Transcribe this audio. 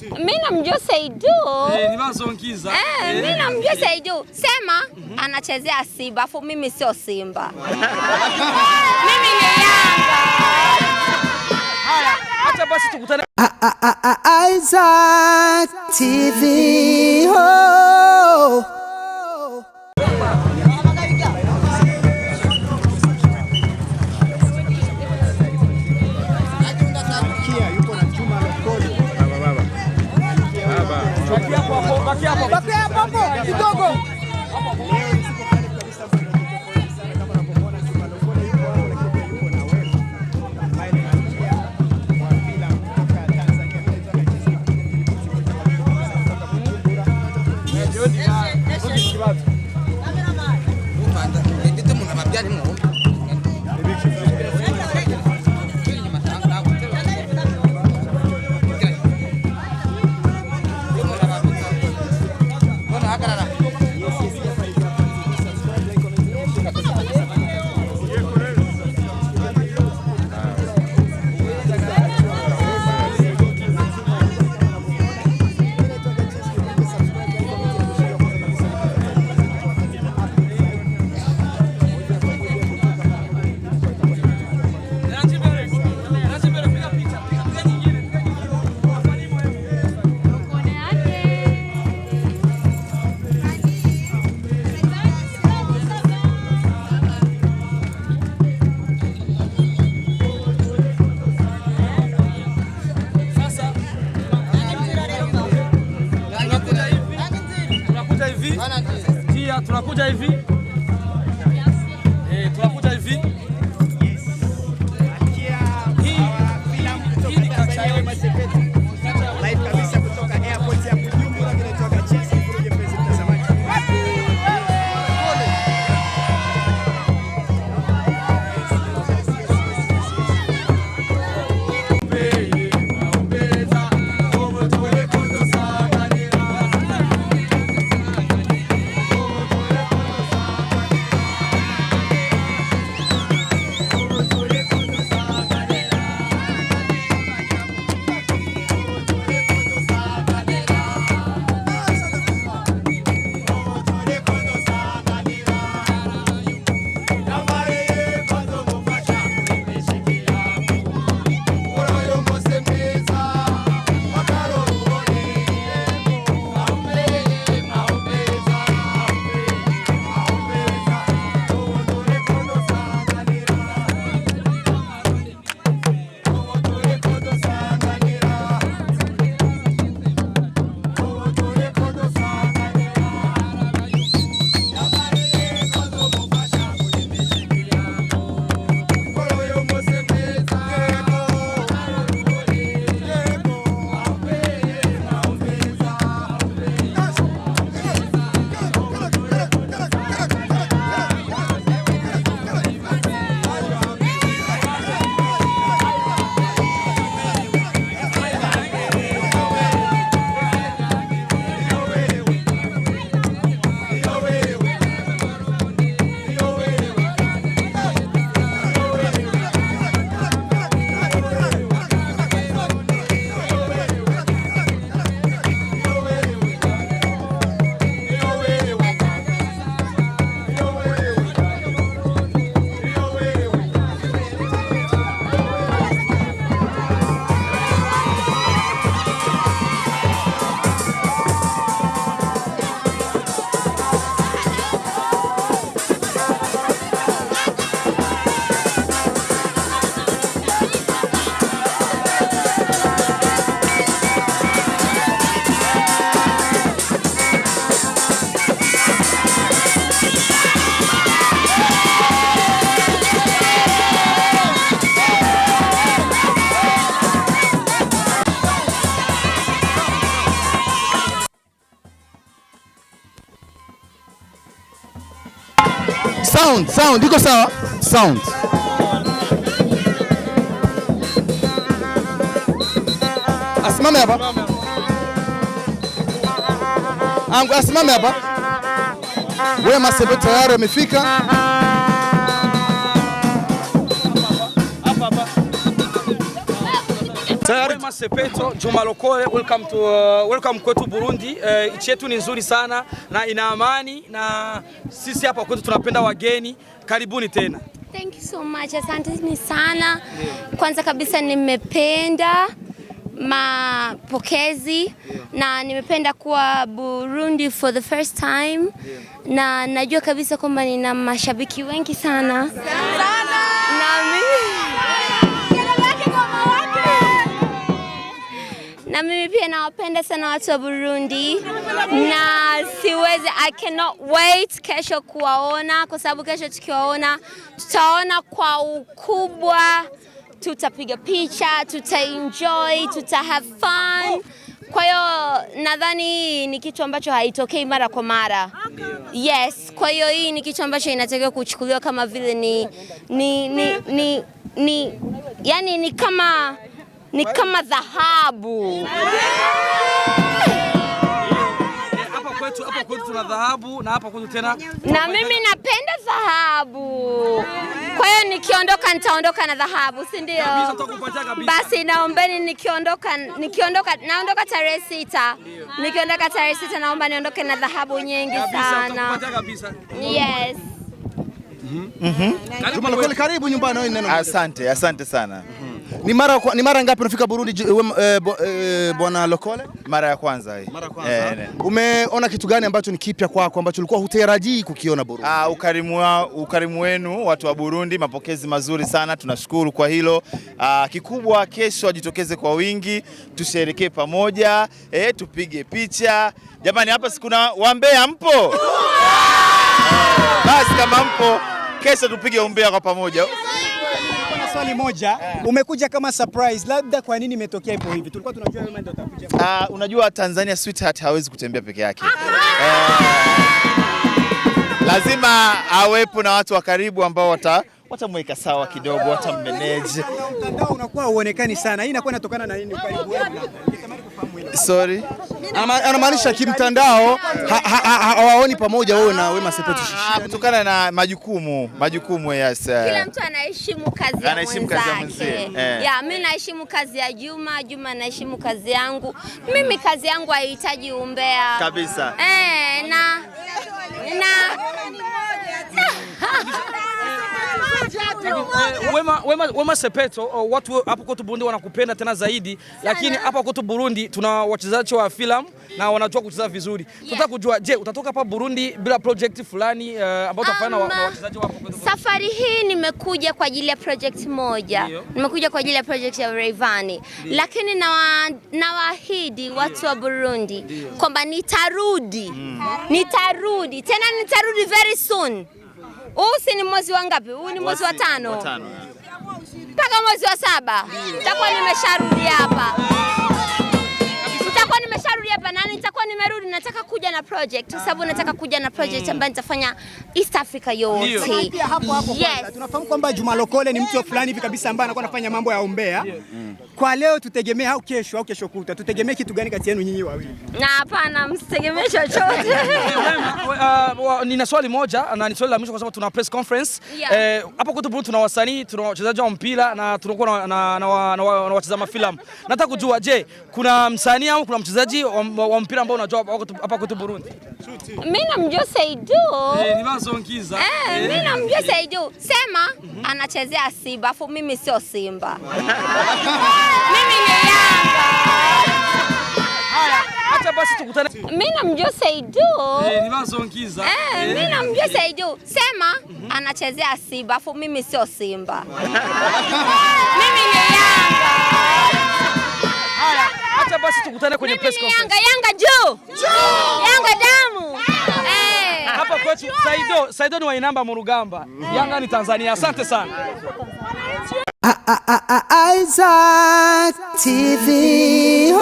Mimi namjua Saidu. Ni bazonkiza. Mimi namjua Saidu. Sema anachezea Simba, afu mimi sio Simba. Mimi ni Yanga. Haya, acha basi tukutane. Isaac TV. Oh. Baki hapo kidogo. Tunakuja hivi. Tunakuja hivi. Hii ni kacha yetu. Live kabisa kutoka airport ya Bujumbura kutoka Chelsea kuja mpenzi mtazamaji. Sound, iko sawa? Sound. Asimame hapa. Asimame hapa. Wewe Masebe tayari amefika. Wema Sepetu, Juma Lokole, welcome kwetu Burundi. Nchi yetu ni nzuri sana na ina amani na sisi hapa kwetu tunapenda wageni. Karibuni tena. Thank you so much. Asante sana. Kwanza kabisa nimependa mapokezi na nimependa kuwa Burundi for the first time na najua kabisa kwamba nina mashabiki wengi sana. Na mimi pia nawapenda sana watu wa Burundi na siwezi, I cannot wait kesho kuwaona, kwa sababu kesho tukiwaona tutaona kwa ukubwa, tutapiga picha, tutaenjoy, have fun. Kwa hiyo nadhani ni kitu ambacho haitokei mara kwa mara. Yes, kwa hiyo hii ni kitu ambacho inatakiwa kuchukuliwa kama vile yani ni kama dhahabu. Hapa kwetu tuna dhahabu na hapa kwetu tena. Na mimi napenda dhahabu. Kwa hiyo nikiondoka nitaondoka na dhahabu, si ndio? Basi naombeni naondoka tarehe 6. Nikiondoka tarehe 6 naomba niondoke na dhahabu nyingi sana. Yes. Juma Lokole, karibu nyumbani wewe neno. Asante sana. Ni mara ngapi unafika Burundi bwana Lokole? Mara ya kwanza hii. Umeona kitu gani ambacho ni kipya kwako ambacho ulikuwa hutarajii kukiona Burundi? Ukarimu wenu watu wa Burundi, mapokezi mazuri sana, tunashukuru kwa hilo. Kikubwa kesho wajitokeze kwa wingi, tusherekee pamoja, tupige picha. Jamani, hapa si kuna wambea mpo? Basi kama mpo, kesho tupige umbea kwa pamoja. Swali moja, umekuja kama surprise, labda kwa nini imetokea hivyo hivi? Tulikuwa tunajua wewe ndio utakuja. Unajua Tanzania sweetheart hawezi kutembea peke yake. Lazima awepo na watu wa karibu ambao watamweka sawa kidogo, watammanage. Mtandao unakuwa uonekani sana. Hii inakuwa inatokana na nini ukaribu wenu? Sorry. Anamaanisha kimtandao hawaoni pamoja wewe na Wema Sepetu. Kutokana na majukumu yes. Kila mtu anaheshimu kazi ya mwenzake. Mimi naheshimu kazi ya Juma, Juma anaheshimu kazi yangu. Mimi kazi yangu haihitaji umbea. Kabisa. Wema Sepetu, watu hapo kwetu Burundi wanakupenda tena zaidi, lakini hapa kwetu Burundi tuna wachezaji wa filamu na wanajua kucheza vizuri. Tunataka kujua, je, utatoka hapa Burundi bila project fulani ambao utafanya na wachezaji wako kwetu? Safari hii nimekuja kwa ajili ya project moja. Nimekuja kwa ajili ya project ya Rayvanny. Lakini nawaahidi watu wa Burundi kwamba nitarudi. Nitarudi very soon. Huu ni mwezi wa ngapi? Huu ni mwezi wa 5. Mpaka mwezi wa 7 nitakuwa nimesharudi hapa. Na nitakuwa nimerudi, nataka kuja na project kwa sababu nataka kuja na project ambayo nitafanya East Africa yote. Yes. Tunafahamu kwamba Juma Lokole ni mtu fulani hivi kabisa ambaye anakuwa anafanya mambo ya umbea. Kwa leo tutegemea au kesho kuta tutegemea kitu gani kati yenu nyinyi wawili? Na hapana, msitegemee chochote. Nina swali moja na ni swali la mwisho kwa sababu tuna press conference. Hapo kwetu Burundi tuna wasanii, tuna wachezaji wa mpira na tunakuwa na watazama filamu. Nataka kujua, je, kuna msanii au kuna mchezaji wa mpira ambao unajua hapa kwetu Burundi? Mimi namjua Saidu. Nimazongiza. Mimi namjua Saidu. Sema anachezea Simba, afu mimi sio Simba. Mimi ni Yanga. Haya, acha basi tukutane. Mimi namjua Saidu. Nimazongiza. Mimi namjua Saidu. Sema anachezea Simba, afu mimi sio Simba. Mimi ni Yanga. Haya, acha basi tukutane kwenye press conference. Yanga juu. Yanga damu. Hapa kwetu Saido ni wa Inamba Murugamba. Yanga ni Tanzania. Asante sana. Isaac TV.